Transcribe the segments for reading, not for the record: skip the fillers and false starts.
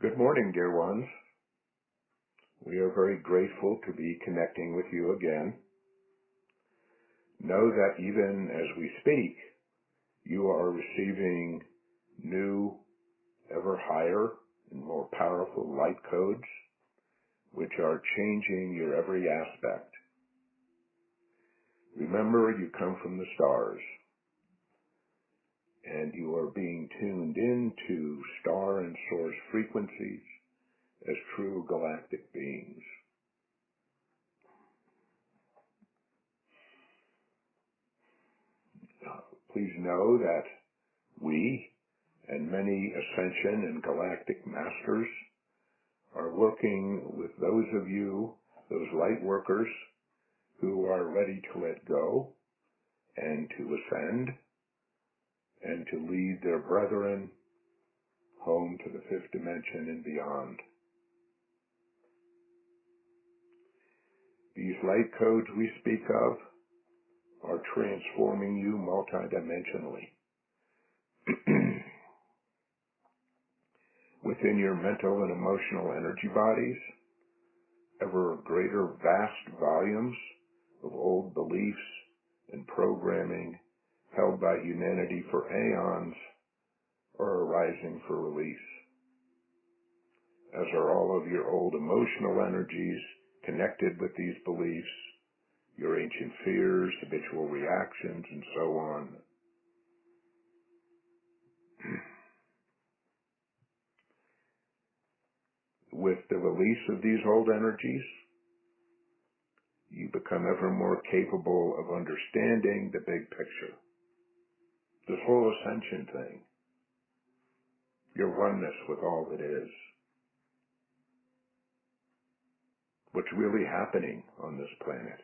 Good morning, dear ones. We are very grateful to be connecting with you again. Know that even as we speak, you are receiving new, ever higher and more powerful light codes, which are changing your every aspect. Remember, you come from the stars, and you are being tuned into star and source frequencies as true galactic beings. Please know that we and many ascension and galactic masters are working with those of you, those light workers, who are ready to let go and to ascend and to lead their brethren home to the fifth dimension and beyond. These light codes we speak of are transforming you multidimensionally. Within your mental and emotional energy bodies, ever greater vast volumes of old beliefs and programming held by humanity for eons are arising for release, as are all of your old emotional energies connected with these beliefs, your ancient fears, habitual reactions, and so on. With the release of these old energies, you become ever more capable of understanding the big picture. This whole ascension thing, your oneness with all that is. What's really happening on this planet.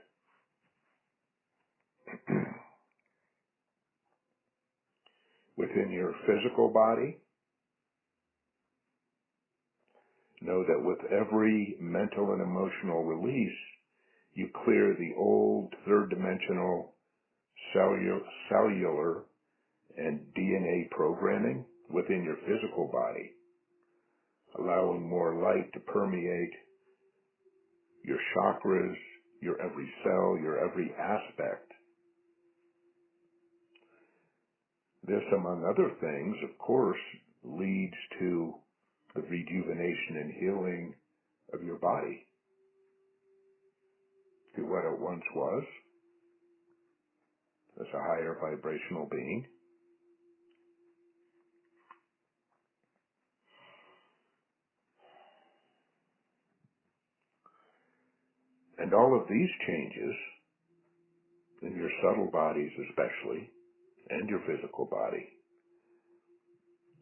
Within your physical body, know that with every mental and emotional release, you clear the old third-dimensional cellular and DNA programming within your physical body, allowing more light to permeate your chakras, your every cell, your every aspect. This, among other things, of course, leads to the rejuvenation and healing of your body to what it once was as a higher vibrational being. And all of these changes, in your subtle bodies especially, and your physical body,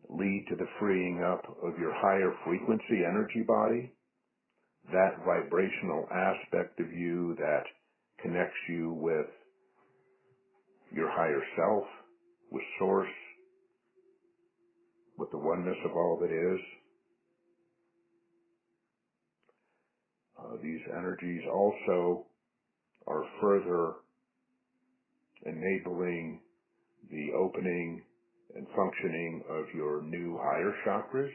lead to the freeing up of your higher frequency energy body, that vibrational aspect of you that connects you with your higher self, with source, with the oneness of all that is. These energies also are further enabling the opening and functioning of your new higher chakras.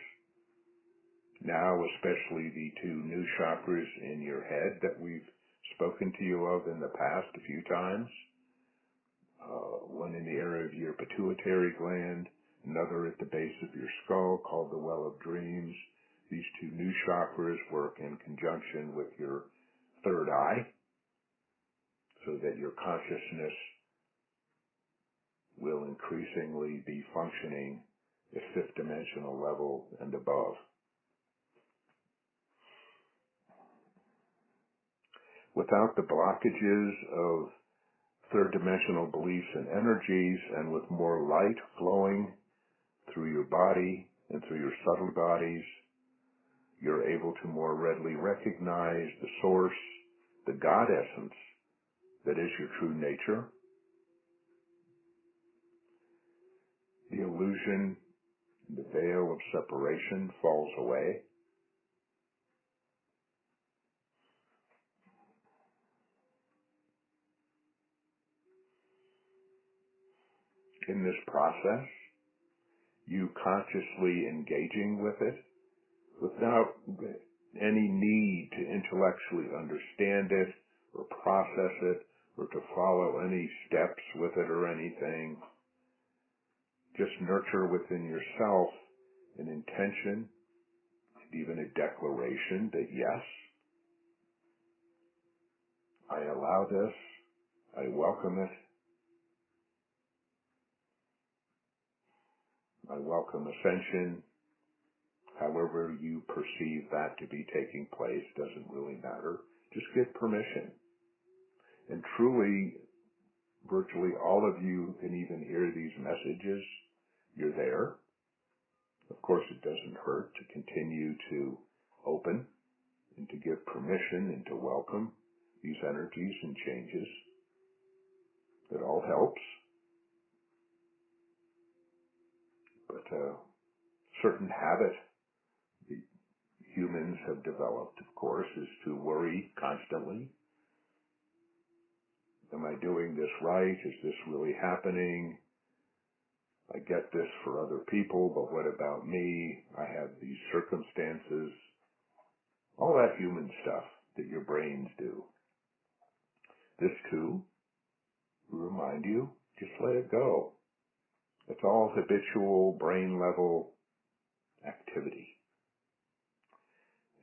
Now, especially the two new chakras in your head that we've spoken to you of in the past a few times. One in the area of your pituitary gland, another at the base of your skull called the well of dreams. These two new chakras work in conjunction with your third eye so that your consciousness will increasingly be functioning at fifth dimensional level and above. Without the blockages of third dimensional beliefs and energies, and with more light flowing through your body and through your subtle bodies, you're able to more readily recognize the source, the God essence that is your true nature. The illusion, the veil of separation falls away. In this process, you consciously engaging with it without any need to intellectually understand it or process it or to follow any steps with it or anything. Just nurture within yourself an intention and even a declaration that yes, I allow this, I welcome it, I welcome ascension. However you perceive that to be taking place doesn't really matter. Just give permission. And truly, virtually all of you can even hear these messages. You're there. Of course, it doesn't hurt to continue to open and to give permission and to welcome these energies and changes. It all helps. But a certain habit that humans have developed, of course, is to worry constantly. Am I doing this right? Is this really happening? I get this for other people, but what about me? I have these circumstances. All that human stuff that your brains do. This too, we remind you, just let it go. It's all habitual brain level activity.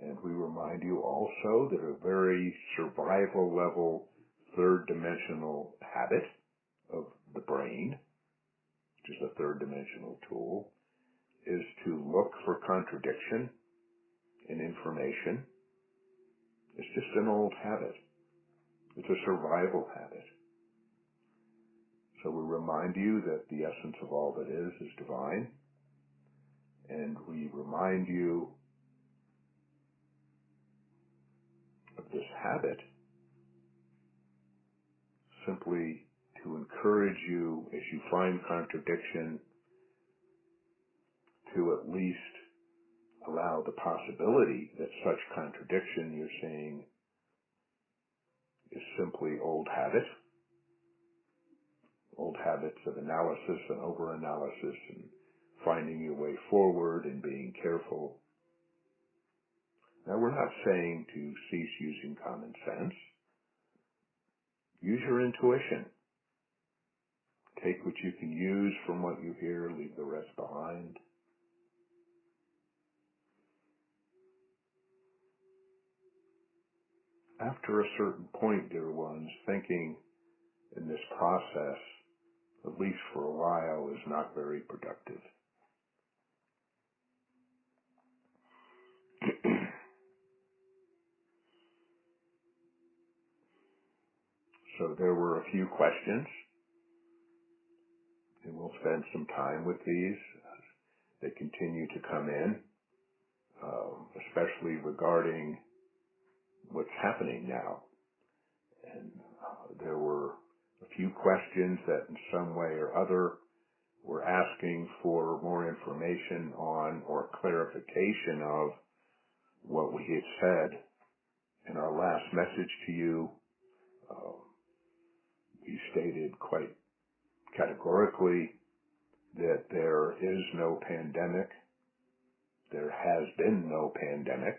And we remind you also that a very survival level third dimensional habit of the brain, which is a third dimensional tool, is to look for contradiction in information. It's just an old habit. It's a survival habit. So we remind you that the essence of all that is divine. And we remind you of this habit simply to encourage you, as you find contradiction, to at least allow the possibility that such contradiction you're seeing is simply old habits of analysis and over-analysis and finding your way forward and being careful. Now, we're not saying to cease using common sense. Use your intuition. Take what you can use from what you hear, leave the rest behind. After a certain point, dear ones, thinking in this process, at least for a while, is not very productive. So there were a few questions, and we'll spend some time with these. They continue to come in, especially regarding what's happening now. And there were a few questions that in some way or other were asking for more information on or clarification of what we had said in our last message to you. We stated quite categorically that there is no pandemic. There has been no pandemic.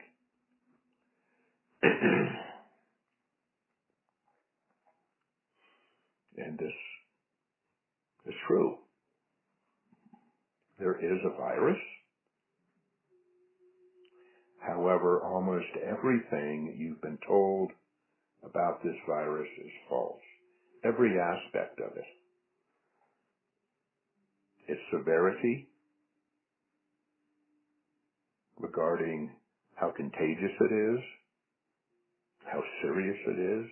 And this is true. There is a virus. However, almost everything you've been told about this virus is false. Every aspect of it. Its severity regarding how contagious it is, how serious it is,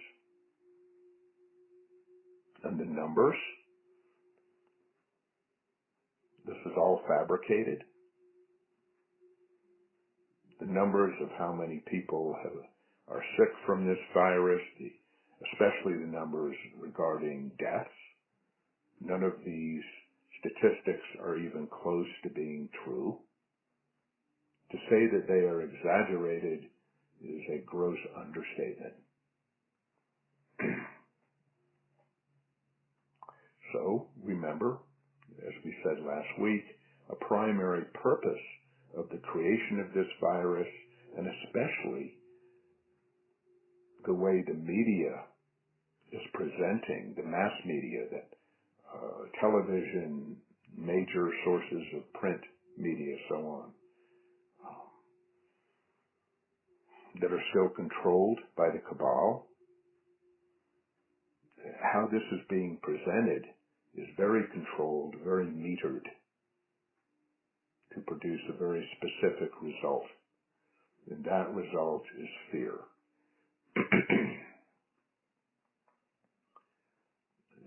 and the numbers. This is all fabricated. The numbers of how many people are sick from this virus, especially the numbers regarding deaths. None of these statistics are even close to being true. To say that they are exaggerated is a gross understatement. So, remember, as we said last week, a primary purpose of the creation of this virus, and especially the way the media is presenting, the mass media, that television, major sources of print media, so on, that are still controlled by the cabal. How this is being presented is very controlled, very metered to produce a very specific result. And that result is fear.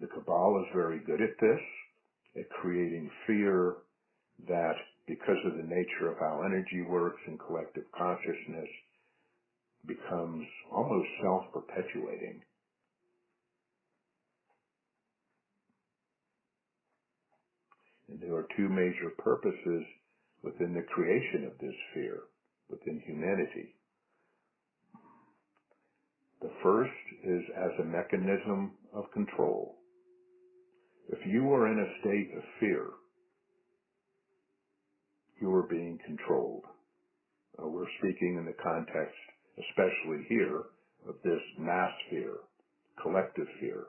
The cabal is very good at this, at creating fear that, because of the nature of how energy works in collective consciousness, becomes almost self-perpetuating. And there are two major purposes within the creation of this fear within humanity. The first is as a mechanism of control. If you are in a state of fear, you are being controlled. We're speaking in the context, especially here, of this mass fear, collective fear,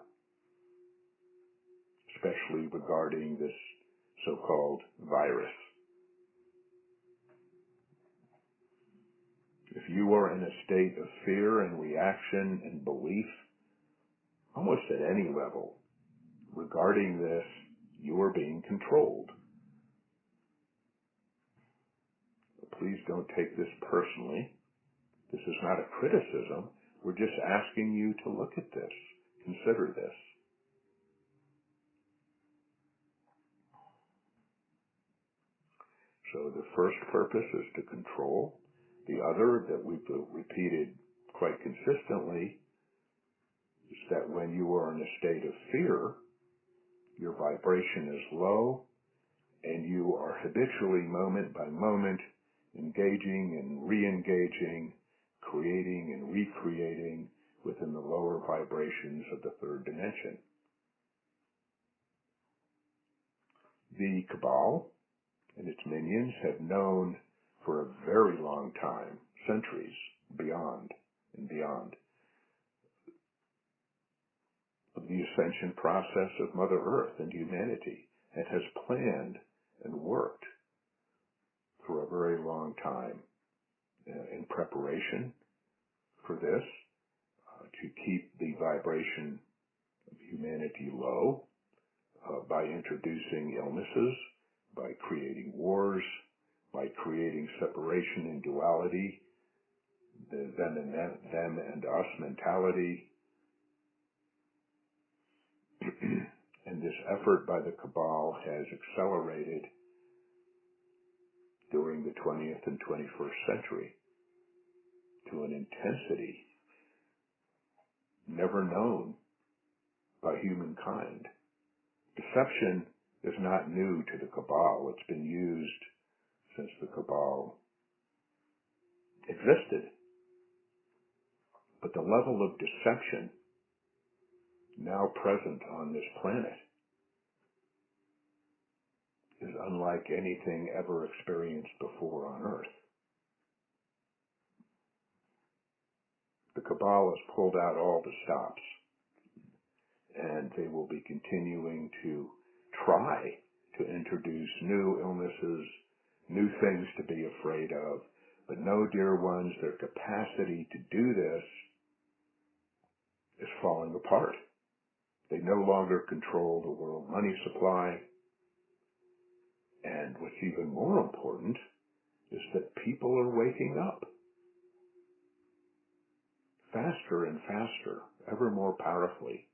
especially regarding this so-called virus. If you are in a state of fear and reaction and belief, almost at any level, regarding this, you are being controlled. Please don't take this personally. This is not a criticism. We're just asking you to look at this, consider this. So the first purpose is to control. The other, that we've repeated quite consistently, is that when you are in a state of fear, your vibration is low, and you are habitually, moment by moment, engaging and re-engaging, creating and recreating within the lower vibrations of the third dimension. The cabal and its minions have known for a very long time, centuries, beyond and beyond, of the ascension process of Mother Earth and humanity, and has planned and worked for a very long time in preparation for this, to keep the vibration of humanity low by introducing illnesses, by creating wars, by creating separation and duality, the them and us mentality. And this effort by the cabal has accelerated during the 20th and 21st century to an intensity never known by humankind. Deception is not new to the cabal. It's been used since the cabal existed. But the level of deception now present on this planet is unlike anything ever experienced before on Earth. The cabal has pulled out all the stops, and they will be continuing to try to introduce new illnesses, new things to be afraid of. But no, dear ones, their capacity to do this is falling apart. They no longer control the world money supply. And what's even more important is that people are waking up faster and faster, ever more powerfully.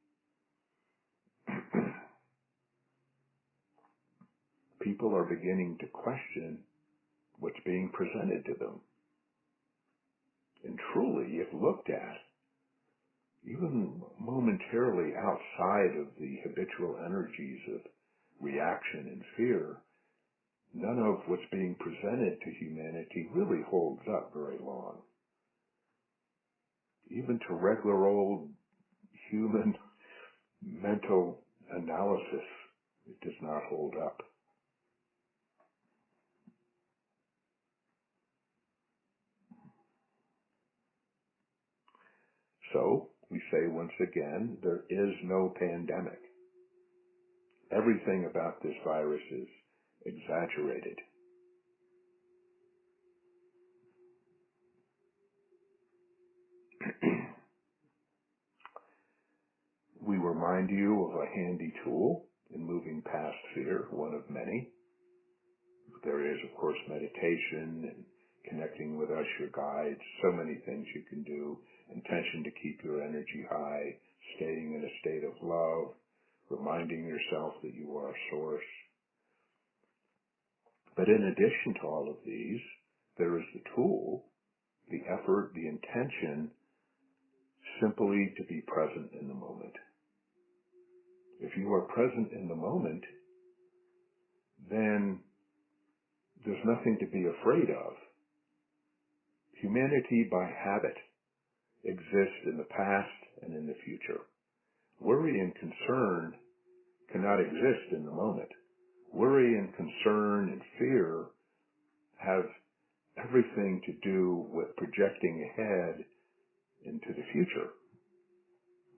People are beginning to question what's being presented to them. And truly, if looked at, even momentarily outside of the habitual energies of reaction and fear, none of what's being presented to humanity really holds up very long. Even to regular old human mental analysis, it does not hold up. So, we say once again, there is no pandemic. Everything about this virus is exaggerated. We remind you of a handy tool in moving past fear, one of many. There is, of course, meditation and connecting with us, your guides, so many things you can do. Intention to keep your energy high, staying in a state of love, reminding yourself that you are source. But in addition to all of these, there is the tool, the effort, the intention, simply to be present in the moment. If you are present in the moment, then there's nothing to be afraid of. Humanity by habit exists in the past and in the future. Worry and concern cannot exist in the moment. Worry and concern and fear have everything to do with projecting ahead into the future,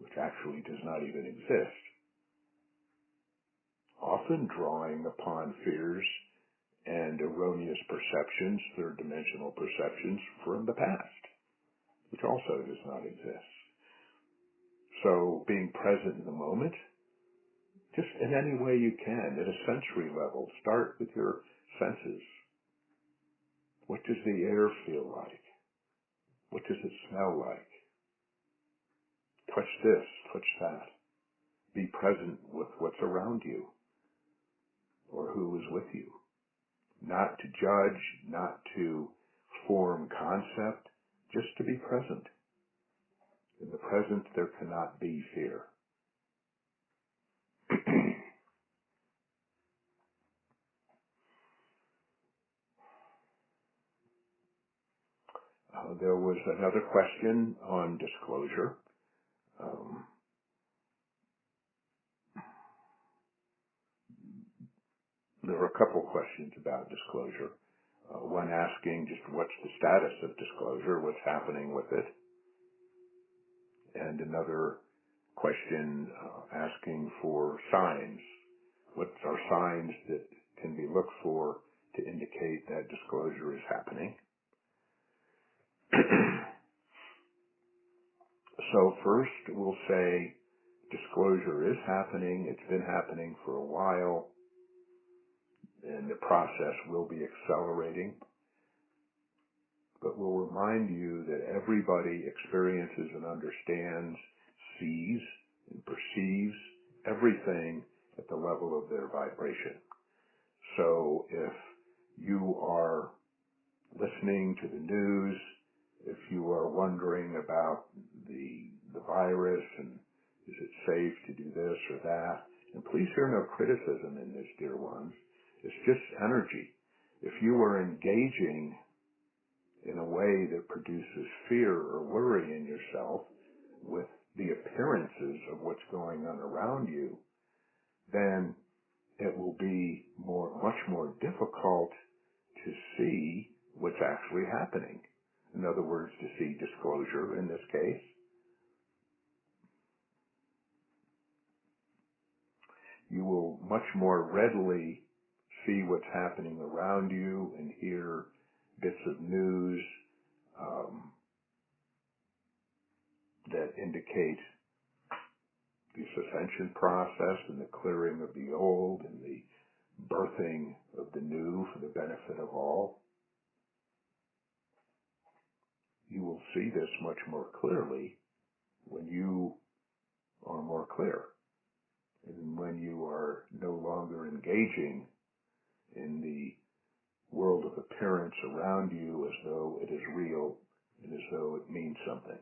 which actually does not even exist. Often drawing upon fears and erroneous perceptions, third-dimensional perceptions from the past, which also does not exist. So being present in the moment, just in any way you can, at a sensory level, start with your senses. What does the air feel like? What does it smell like? Touch this, touch that. Be present with what's around you or who is with you. Not to judge, not to form concept, just to be present. In the present, there cannot be fear. There was another question on disclosure. There were a couple questions about disclosure. One asking just what's the status of disclosure, what's happening with it. And another question asking for signs. What are signs that can be looked for to indicate that disclosure is happening? So first, we'll say disclosure is happening. It's been happening for a while, and the process will be accelerating. But we'll remind you that everybody experiences and understands, sees, and perceives everything at the level of their vibration. So if you are listening to the news, if you are wondering about the virus and is it safe to do this or that, and please hear no criticism in this, dear ones. It's just energy. If you are engaging in a way that produces fear or worry in yourself with the appearances of what's going on around you, then it will be much more difficult to see what's actually happening. In other words, to see disclosure in this case. You will much more readily see what's happening around you and hear bits of news that indicate this ascension process and the clearing of the old and the birthing of the new for the benefit of all. You will see this much more clearly when you are more clear and when you are no longer engaging in the world of appearance around you as though it is real and as though it means something.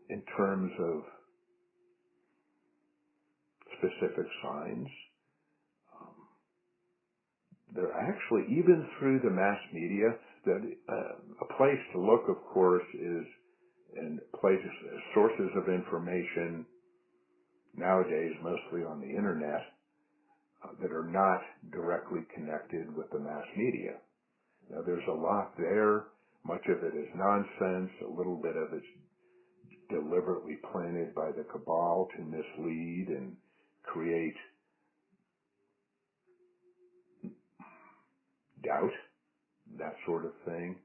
In terms of specific signs, they're actually, even through the mass media, that a place to look, of course, is in places, sources of information, nowadays mostly on the internet that are not directly connected with the mass media. Now there's a lot there. Much of it is nonsense. A little bit of it's deliberately planted by the cabal to mislead and create doubt, that sort of thing.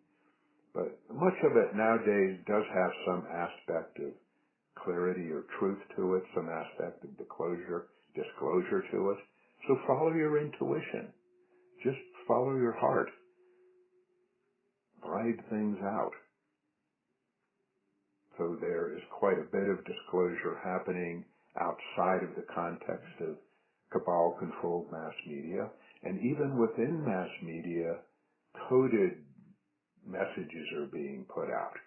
But much of it nowadays does have some aspect of clarity or truth to it, some aspect of disclosure to it. So follow your intuition. Just follow your heart. Ride things out. So there is quite a bit of disclosure happening outside of the context of cabal-controlled mass media. And even within mass media, coded messages are being put out.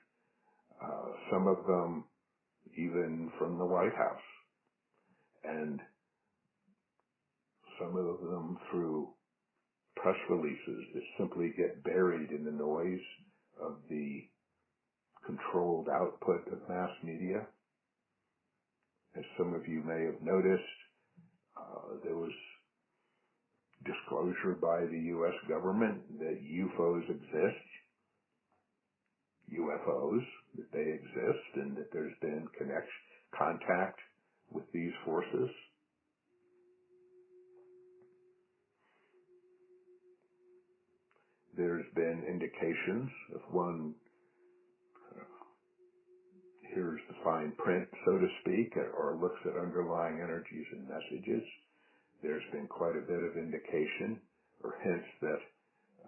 Some of them even from the White House. And some of them through press releases that simply get buried in the noise of the controlled output of mass media. As some of you may have noticed, there was disclosure by the U.S. government that UFOs exist, UFOs, that they exist, and that there's been contact with these forces. There's been indications, if one hears the fine print, so to speak, or looks at underlying energies and messages, there's been quite a bit of indication or hints that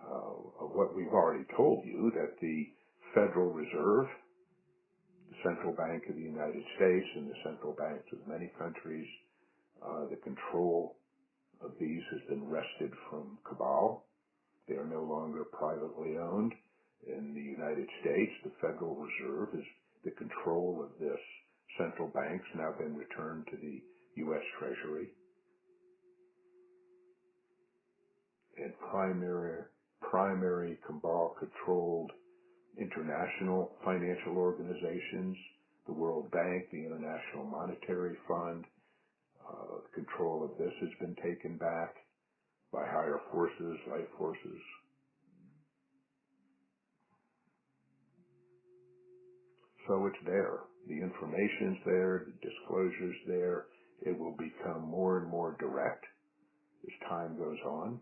of what we've already told you, that the Federal Reserve, the central bank of the United States and the central banks of many countries, the control of these has been wrested from cabal. They are no longer privately owned. In the United States, the Federal Reserve is the control of this central bank's now been returned to the U.S. Treasury. And primary cabal-controlled international financial organizations, the World Bank, the International Monetary Fund, control of this has been taken back by higher forces, light forces. So it's there. The information's there, the disclosure's there. It will become more and more direct as time goes on.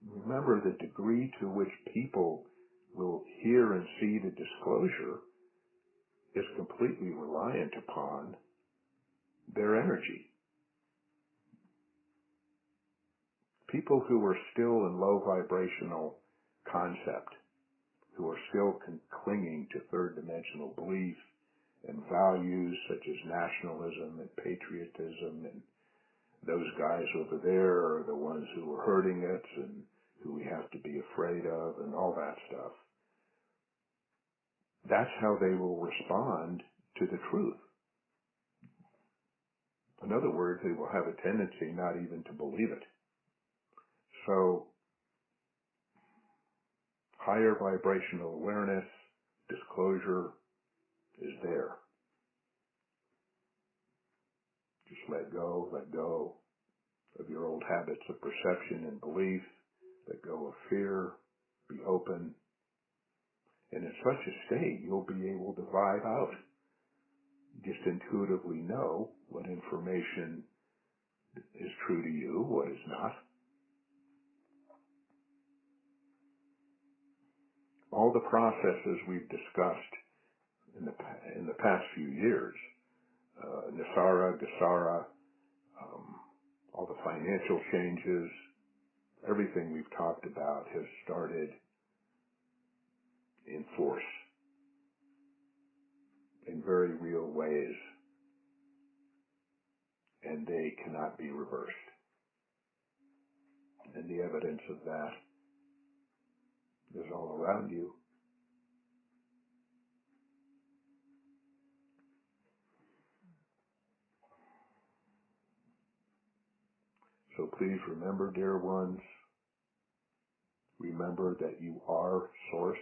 Remember, the degree to which people will hear and see the disclosure is completely reliant upon their energy. People who are still in low vibrational concept, who are still clinging to third dimensional belief and values such as nationalism and patriotism, and those guys over there are the ones who are hurting us and who we have to be afraid of and all that stuff. That's how they will respond to the truth. In other words, they will have a tendency not even to believe it. So, higher vibrational awareness, disclosure is there. Just let go of your old habits of perception and belief, let go of fear, be open, and in such a state you'll be able to vibe out. Just intuitively know what information is true to you, what is not. All the processes we've discussed in the past few years, Nisara, Gasara, all the financial changes, everything we've talked about has started in force in very real ways, and they cannot be reversed. And the evidence of that is all around you. So please remember, dear ones, remember that you are Source.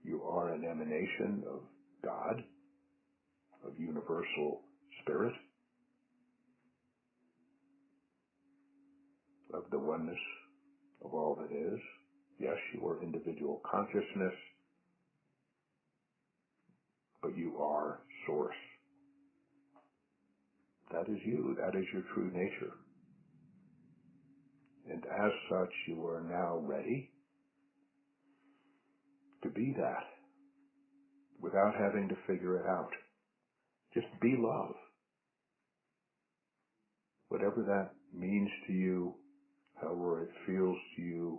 You are an emanation of God, of universal spirit, of the oneness of all that is. Yes, you are individual consciousness, but you are source. That is you. That is your true nature. And as such, you are now ready to be that without having to figure it out. Just be love. Whatever that means to you, however it feels to you